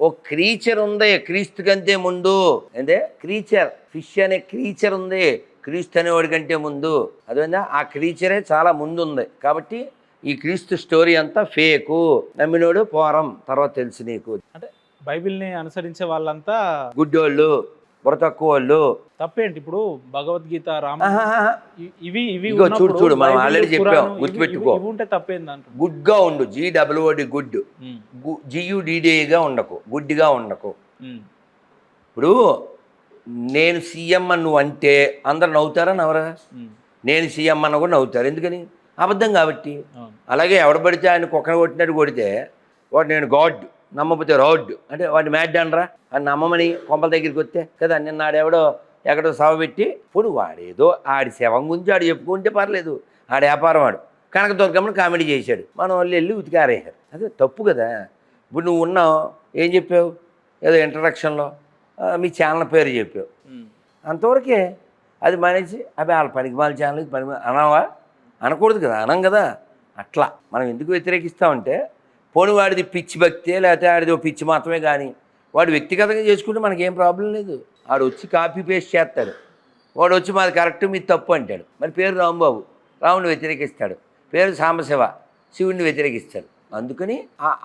ఓ creature ఉంది క్రీస్తు కంటే ముందు. అంటే క్రీచర్, ఫిష్ అనే క్రీచర్ ఉంది క్రీస్తు అనేవాడి కంటే ముందు. అదేవిధంగా ఆ క్రీచరే చాలా ముందు ఉంది. కాబట్టి ఈ క్రీస్తు స్టోరీ అంతా ఫేకు, నమ్మినోడు పోరం తర్వాత తెలుసు నీకు. అంటే బైబిల్ని అనుసరించే వాళ్ళంతా గుడ్డోళ్ళు, బుర్ర తక్కువ వాళ్ళు. తప్పేంటి? ఇప్పుడు భగవద్గీత, రామ, ఇవి చూడు చూడు మనం ఆల్రెడీ చెప్పాం, గుర్తుపెట్టుకో. ఇవి ఉంటే తప్పేంది అంట. గుడ్ గా ఉండు, GWOD గుడ్, GUDDగా ఉండకు, గుడ్డిగా ఉండకు. ఇప్పుడు నేను సీఎం అని నువ్వు అంటే అందరు నవ్వుతారా నవ్వరా? నేను సీఎం అన్న కూడా నవ్వుతారు. ఎందుకని? అబద్ధం కాబట్టి. అలాగే ఎవడ పడితే ఆయన కుక్కను కొట్టినట్టు కొడితే వాడు నేను గాడ్, నమ్మకపోతే రాడ్ అంటే వాడిని మ్యాడ్ అనరా? అని నమ్మమని కొంపల దగ్గరికి వస్తే కదా. నిన్న ఆడెవడో ఎక్కడో సభ పెట్టి ఇప్పుడు వాడేదో ఆడి శవం గురించి ఆడు చెప్పుకుంటే పర్లేదు, ఆడి వ్యాపారం వాడు కనకదుర్గమ్మని కామెడీ చేశాడు, మన వాళ్ళు వెళ్ళి ఉతికారేశారు. అదే తప్పు కదా. ఇప్పుడు నువ్వు ఉన్నావు, ఏం చెప్పావు? ఏదో ఇంట్రడక్షన్లో మీ ఛానల్ పేరు చెప్పావు, అంతవరకే. అది మనిషి అవి వాళ్ళ పనికి వాళ్ళ ఛానల్ పని అనవా? అనకూడదు కదా, అనం కదా. అట్లా మనం ఎందుకు వ్యతిరేకిస్తామంటే పోని వాడిది పిచ్చి భక్తే లేకపోతే ఆడిది పిచ్చి మాత్రమే, కానీ వాడు వ్యక్తిగతంగా చేసుకుంటే మనకేం ప్రాబ్లం లేదు. వాడు వచ్చి కాపీ పేస్ట్ చేస్తాడు, వాడు వచ్చి మాది కరెక్ట్ మీది తప్పు అంటాడు. మరి పేరు రాంబాబు, రాముడిని వ్యతిరేకిస్తాడు. పేరు సాంబశివ, శివుడిని వ్యతిరేకిస్తాడు. అందుకని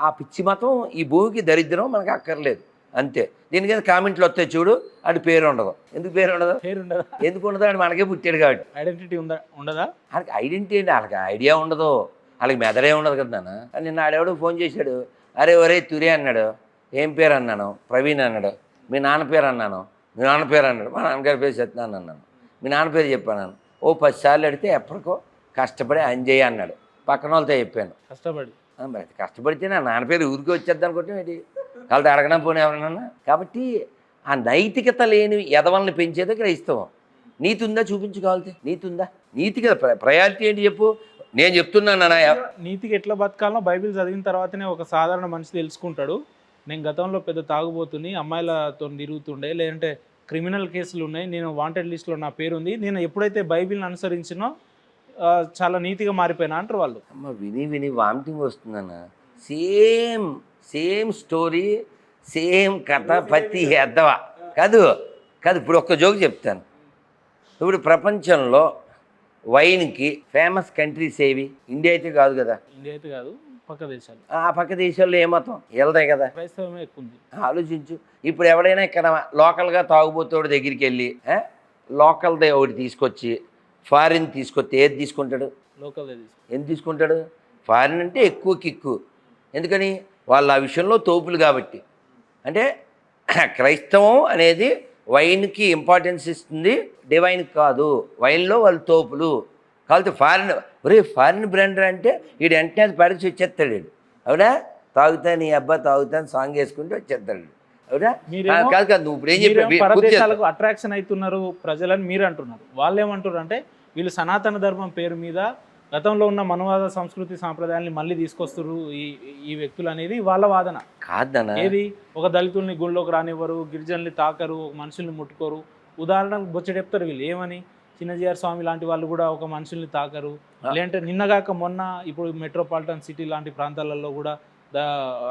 ఆ పిచ్చి మతం ఈ భూమికి దరిద్రం, మనకు అక్కర్లేదు అంతే. దీనికైనా కామెంట్లు వస్తాయి చూడు, అది పేరు ఉండదు. ఎందుకు పేరు ఉండదు? ఎందుకు ఉండదు? అని మనకే పుట్టాడు కాబట్టి. ఐడెంటిటీ ఉండదా? వాళ్ళకి ఐడెంటిటీ ఏంటి? వాళ్ళకి ఐడియా ఉండదు, వాళ్ళకి మెదడే ఉండదు కదా నాన్న. నిన్న ఆడెవడో ఫోన్ చేశాడు, అరే ఒరే తురే అన్నాడు. ఏం పేరు అన్నాను? ప్రవీణ్ అన్నాడు. మీ నాన్న పేరు అన్నాను. మీ నాన్న పేరు అన్నాడు. మా నాన్నగారి పేరు సత్యనారాయణ అన్నాను. మీ నాన్న పేరు చెప్పాను. 10 సార్లు అడిగితే ఎప్పటికో కష్టపడి అంజయ్య అన్నాడు. పక్కన వాళ్ళతో చెప్పాను కష్టపడి. మరి కష్టపడితే నా నాన్న పేరు ఊరికి వచ్చేద్దాం అనుకుంటే ఏంటి? వాళ్ళతో అడగడం పోనీ ఎవరన్నా. కాబట్టి ఆ నైతికత లేని ఎదవల్ని పెంచేదే క్రైస్తవం. నీతి ఉందా చూపించుకోవాలి. నీతి ఉందా? నీతి కదా ప్రయారిటీ ఏంటి చెప్పు. నేను చెప్తున్నాను అన్న, నీతికి ఎట్లా బతకాలనో బైబిల్ చదివిన తర్వాతనే ఒక సాధారణ మనిషి తెలుసుకుంటాడు. నేను గతంలో పెద్ద తాగుబోతుని, అమ్మాయిలతో తిరుగుతుండే, లేదంటే క్రిమినల్ కేసులు ఉన్నాయి, నేను వాంటెడ్ లిస్ట్లో నా పేరు ఉంది, నేను ఎప్పుడైతే బైబిల్ని అనుసరించినో చాలా నీతిగా మారిపోయినా అంటారు వాళ్ళు. అమ్మ విని విని వామిటింగ్ వస్తుందన్న. సేమ్ స్టోరీ, సేమ్ కథ, పత్తి ఎద్దవా కాదు. ఇప్పుడు ఒక్క జోక్ చెప్తాను. ఇప్పుడు ప్రపంచంలో వైన్కి ఫేమస్ కంట్రీస్ ఏవి? ఇండియా అయితే కాదు కదా. ఇండియా అయితే కాదు, పక్క దేశాలు. ఆ పక్క దేశాల్లో ఏ మతం వెళ్తాయి కదా, క్రైస్తవమే ఎక్కువ ఉంది. ఆలోచించు. ఇప్పుడు ఎవడైనా ఇక్కడ లోకల్గా తాగుబోతోడి దగ్గరికి వెళ్ళి లోకల్దే ఒకటి తీసుకొచ్చి ఫారిన్ తీసుకొస్తే ఏది తీసుకుంటాడు? లోకల్. ఎందుకు తీసుకుంటాడు? ఫారిన్ అంటే ఎక్కువ కిక్కు. ఎందుకని? వాళ్ళు ఆ విషయంలో తోపులు కాబట్టి. అంటే క్రైస్తవం అనేది వైన్కి ఇంపార్టెన్స్ ఇస్తుంది, డివైన్కి కాదు. వైన్లో వాళ్ళు తోపులు కాబట్టి ఫారిన్ బ్రాండర్ అంటే వీడు వెంటనే అది పడిచి వచ్చేస్తాడు. అవునా? తాగుతా నీ అబ్బా తాగుతాను సాంగ్ వేసుకుంటూ వచ్చేస్తాడు. అవునా? కాదు కాదు, నువ్వు ఇప్పుడు ఏం చెప్పావు? అట్రాక్షన్ అవుతున్నారు ప్రజలని మీరు అంటున్నారు. వాళ్ళు ఏమంటారు అంటే వీళ్ళు సనాతన ధర్మం పేరు మీద గతంలో ఉన్న మనవాద సంస్కృతి సాంప్రదాయాన్ని మళ్ళీ తీసుకొస్తారు ఈ వ్యక్తులు అనేది వాళ్ళ వాదన. కాదన్నా, ఏది ఒక దళితుల్ని గుళ్ళోకి రానివ్వరు, గిరిజనుల్ని తాకరు, ఒక మనుషుల్ని ముట్టుకోరు. ఉదాహరణకు బొచ్చ చెప్తారు వీళ్ళు. ఏమని? చిన్నజీఆర్ స్వామి లాంటి వాళ్ళు కూడా ఒక మనుషుల్ని తాకరు. లేదంటే నిన్నగాక మొన్న ఇప్పుడు మెట్రోపాలిటన్ సిటీ లాంటి ప్రాంతాలలో కూడా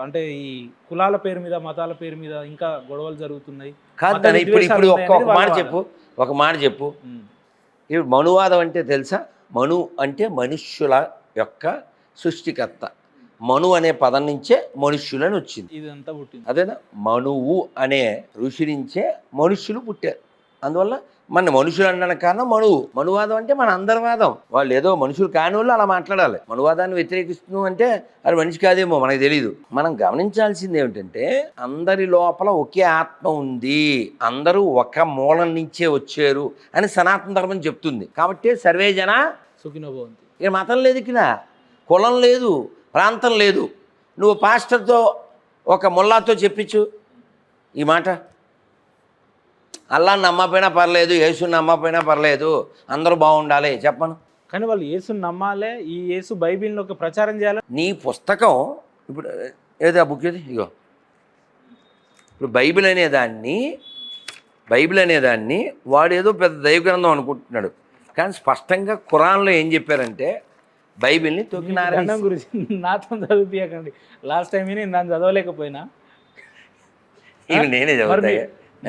అంటే ఈ కులాల పేరు మీద, మతాల పేరు మీద ఇంకా గొడవలు జరుగుతున్నాయి. ఇప్పుడు ఒక మాట చెప్పు. ఇప్పుడు మనువాదం అంటే తెలుసా? మను అంటే మనుష్యుల యొక్క సృష్టికర్త. మను అనే పదం నుంచే మనుష్యులని వచ్చింది. ఇదంతా పుట్టింది అదేనా? మనువు అనే ఋషి నుంచే మనుష్యులు పుట్టారు. అందువల్ల మన మనుషులు అన్న కారణం మనువు. మనువాదం అంటే మన అందరి వాదం. వాళ్ళు ఏదో మనుషులు కాని వాళ్ళు అలా మాట్లాడాలి. మనువాదాన్ని వ్యతిరేకిస్తున్నాం అంటే అది మనిషి కాదేమో, మనకు తెలియదు. మనం గమనించాల్సింది ఏమిటంటే అందరి లోపల ఒకే ఆత్మ ఉంది, అందరూ ఒక మూలం నుంచే వచ్చారు అని సనాతన ధర్మం చెప్తుంది. కాబట్టి సర్వే జన సుఖినో భవంతు. ఇక మతం లేదు, ఇక్కడ కులం లేదు, ప్రాంతం లేదు. నువ్వు పాస్టర్తో ఒక ముల్లాతో చెప్పించు ఈ మాట. అల్లాని నమ్మపోయినా పర్లేదు, యేసుని నమ్మపోయినా పర్లేదు, అందరూ బాగుండాలి చెప్పను. కానీ వాళ్ళు యేసుని నమ్మాలే, ఈ యేసు బైబిల్ని ఒక ప్రచారం చేయాలి. నీ పుస్తకం ఇప్పుడు ఏదో ఆ బుక్ ఏది ఇగో. ఇప్పుడు బైబిల్ అనేదాన్ని వాడు ఏదో పెద్ద దైవ గ్రంథం అనుకుంటున్నాడు. కానీ స్పష్టంగా ఖురాన్లో ఏం చెప్పారంటే బైబిల్ని తొక్కినారు గురించి నాతో చదివించకండి. లాస్ట్ టైం నేను దాన్ని చదవలేకపోయినా ఇవి నేనే చదువుతాయి.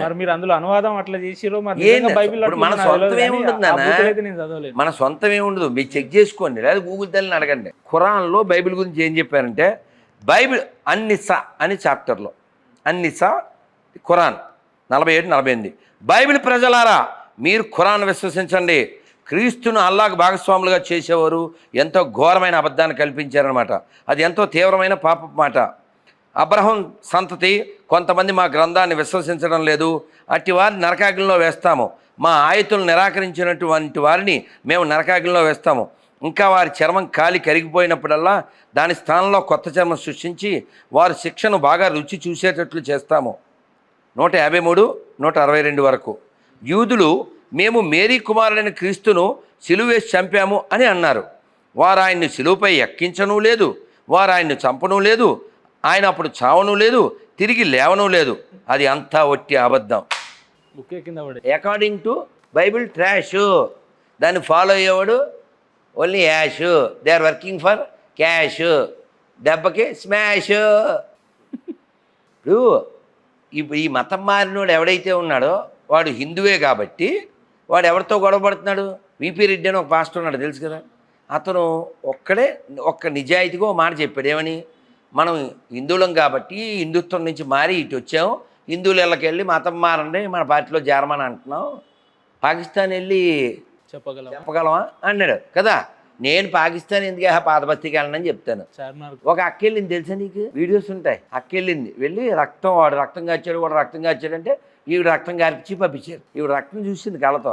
మరి మీరు అందులో అనువాదం అట్లా చేసిరో మరి ఏంది నిజంగా బైబిల్ ఇప్పుడు మన సొంతం ఏముంటుందన్నా నేను చదవలేదు. మన సొంతం ఏముండదు, మీరు చెక్ చేసుకోండి లేదా గూగుల్ తల్లిని అడగండి. ఖురాన్లో బైబిల్ గురించి ఏం చెప్పారంటే బైబిల్ అన్నిసా అని చాప్టర్లో అన్నిసా ఖురాన్ 47-48 బైబిల్ ప్రజలారా మీరు ఖురాన్ విశ్వసించండి, క్రీస్తును అల్లాహకు భాగస్వాములుగా చేసేవారు ఎంతో ఘోరమైన అబద్ధాన్ని కల్పించారనమాట. అది ఎంతో తీవ్రమైన పాపపు మాట. అబ్రహం సంతతి కొంతమంది మా గ్రంథాన్ని విశ్వసించడం లేదు, అట్టి వారిని నరకాగ్నిలో వేస్తాము. మా ఆయతులు నిరాకరించినటువంటి వారిని మేము నరకాగ్నిలో వేస్తాము. ఇంకా వారి చర్మం కాలి కరిగిపోయినప్పుడల్లా దాని స్థానంలో కొత్త చర్మం సృష్టించి వారి శిక్షను బాగా రుచి చూసేటట్లు చేస్తాము. 153-162 వరకు. యూదులు మేము మేరీ కుమారుడైన క్రీస్తును సిలువేసి చంపాము అని అన్నారు. వారు ఆయన్ని సిలువపై ఎక్కించను లేదు, వారు ఆయన్ని చంపను లేదు, ఆయన అప్పుడు చావను లేదు, తిరిగి లేవను లేదు. అది అంతా ఒట్టి అబద్ధం. According to Bible trash. దాన్ని ఫాలో అయ్యేవాడు only ash. They are working for cash. దెబ్బకి స్మాష్. ఇప్పుడు ఈ మతం మారినోడు ఎవడైతే ఉన్నాడో వాడు హిందువే కాబట్టి వాడు ఎవరితో గొడవ పడుతున్నాడు. విపి రెడ్డి అని ఒక పాస్టర్ ఉన్నాడు, తెలుసు కదా. అతను ఒక్క నిజాయితీగా ఒక మాట చెప్పాడు. ఏమని? మనం హిందువులం కాబట్టి హిందుత్వం నుంచి మారి ఇటు వచ్చాము, హిందువులు ఇళ్ళకి మతం మారండి మన పార్టీలో చేరమని అంటున్నాం, పాకిస్తాన్ వెళ్ళి చెప్పగలమా అన్నాడు కదా. నేను పాకిస్తాన్ ఎందుకు పాతబస్తీకి వెళ్ళనని చెప్తాను. ఒక అక్కెళ్ళింది తెలుసా నీకు? వీడియోస్ ఉంటాయి. అక్కెళ్ళింది వెళ్ళి వాడు రక్తం కాచాడు, వాడు రక్తం కాచాడంటే ఈవిడ రక్తం గారిపించి పంపించారు. ఈవిడ రక్తం చూసింది కళ్ళతో.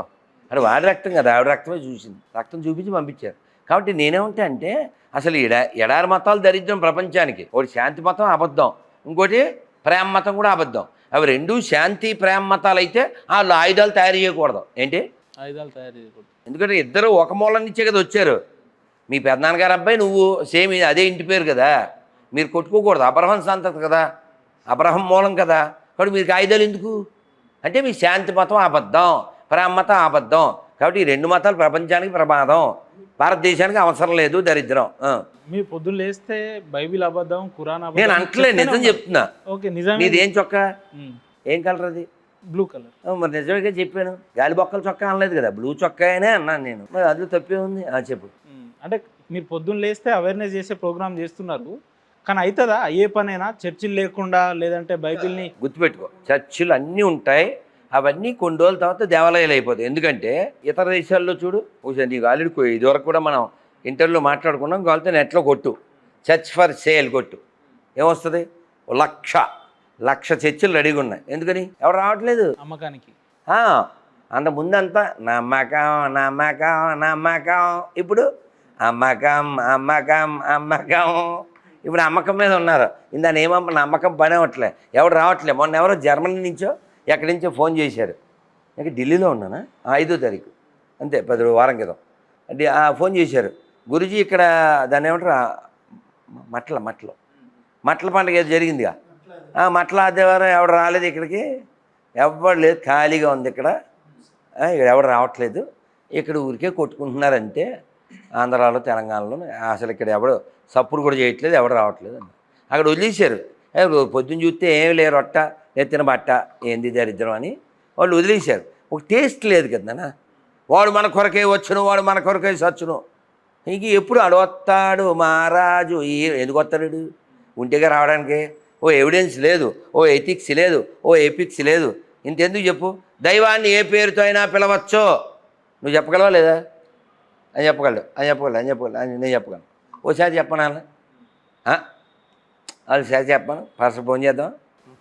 అంటే వాడి రక్తం కదా, ఆవిడ రక్తమే చూసింది. రక్తం చూపించి పంపించారు. కాబట్టి నేనేమంటా అంటే అసలు ఎడారి మతాలు దరిద్రం ప్రపంచానికి. ఒకటి శాంతి మతం అబద్ధం, ఇంకోటి ప్రేమ మతం కూడా అబద్ధం. అవి రెండూ శాంతి ప్రేమ మతాలు అయితే వాళ్ళు ఆయుధాలు తయారు చేయకూడదు. ఏంటి ఆయుధాలు తయారు చేయకూడదు? ఎందుకంటే ఇద్దరు ఒక మూలం నుంచే కదా వచ్చారు. మీ పెద్దనాన్నగారు అబ్బాయి నువ్వు సేమ్ అదే ఇంటి పేరు కదా, మీరు కొట్టుకోకూడదు. అబ్రహం సంతతి కదా, అబ్రహం మూలం కదా. కాబట్టి మీకు ఆయుధాలు ఎందుకు అంటే మీ శాంతి మతం అబద్ధం, ప్రేమ మతం అబద్ధం. కాబట్టి ఈ రెండు మతాలు ప్రపంచానికి ప్రమాదం, భారతదేశానికి అవసరం లేదు, దరిద్రం. మీరు పొద్దున్న లేస్తే బైబిల్ అబద్ధం, ఖురాన్ అబద్ధం. నేను అంటలే, నిజం చెప్తున్నా. ఓకే, నిజం. నీది ఏం చొక్కా? ఏం కలర్ అది? Blue colour. మరి నిజంగా చెప్పాను. గాలి బొక్కల చొక్కా అనలేదు కదా, బ్లూ చొక్కా అనే అన్నాను నేను. మరి అందులో తప్పే ఉంది. చెప్పు. అంటే మీరు పొద్దున్న లేస్తే అవేర్నెస్ చేసే ప్రోగ్రామ్ చేస్తున్నారు, కానీ అవుతుందా అయ్యే పనైనా? చర్చిలు లేకుండా లేదంటే బైబిల్ని గుర్తుపెట్టుకో, చర్చిలు అన్నీ ఉంటాయి, అవన్నీ కొన్ని రోజుల తర్వాత దేవాలయాలు అయిపోతాయి. ఎందుకంటే ఇతర దేశాల్లో చూడు, నీకు ఆల్రెడీ ఇదివరకు కూడా మనం ఇంటర్వ్యూలో మాట్లాడుకున్నాం. కావాలంటే నెట్లో కొట్టు, చర్చ్ ఫర్ సేల్ కొట్టు, ఏమొస్తుంది? 1,00,000 చర్చిలు రెడీగా ఉన్నాయి. ఎందుకని? ఎవరు రావట్లేదు అమ్మకానికి. అంత ముందంతా నమ్మకం నమ్మకం నమ్మకం, ఇప్పుడు అమ్మకం అమ్మకం అమ్మకం. ఇప్పుడు అమ్మకం మీద ఉన్నారు. దాన్ని నమ్మకం పని అవ్వట్లే, ఎవరు రావట్లే. మొన్న ఎవరో జర్మనీ నుంచో ఎక్కడి నుంచో ఫోన్ చేశారు. ఇంకా ఢిల్లీలో ఉన్నానా, 5వ తారీఖు అంతే, 10 వారం క్రితం. అంటే ఫోన్ చేశారు, గురుజీ ఇక్కడ దాన్ని ఏమంటారు, మట్ల పండుగ ఏదో జరిగిందిగా, మట్ల ఆదివారం ఎవడు రాలేదు ఇక్కడికి, ఎవరు లేదు, ఖాళీగా ఉంది ఇక్కడ ఎవడు రావట్లేదు, ఇక్కడ ఊరికే కొట్టుకుంటున్నారంటే ఆంధ్రాలో తెలంగాణలో అసలు ఇక్కడ ఎవడు సప్పుడు కూడా చేయట్లేదు, ఎవడు రావట్లేదు అని అక్కడ వదిలేశారు. పొద్దున్న చూస్తే ఏమి లేరు, రొట్ట నెత్తిన బట్ట, ఏంది దరిద్రం అని వాళ్ళు వదిలేశారు. ఒక టేస్ట్ లేదు కదా, వాడు మన కొరకే వచ్చును, వాడు మన కొరకే సచ్చును. ఇంక ఎప్పుడు అడవస్తాడు మహారాజు, ఎందుకు వస్తాడు? ఉంటేగా రావడానికి ఓ ఎవిడెన్స్ లేదు, ఓ ఎథిక్స్ లేదు, ఓ ఎపిక్స్ లేదు. ఇంతెందుకు చెప్పు, దైవాన్ని ఏ పేరుతో అయినా పిలవచ్చో నువ్వు చెప్పగలవా లేదా? అని చెప్పగలడు, నేను చెప్పగలను. ఓసారి చెప్పనా? అది సారి చెప్పాను, ఫస్ట్ ఫోన్ చేద్దాం.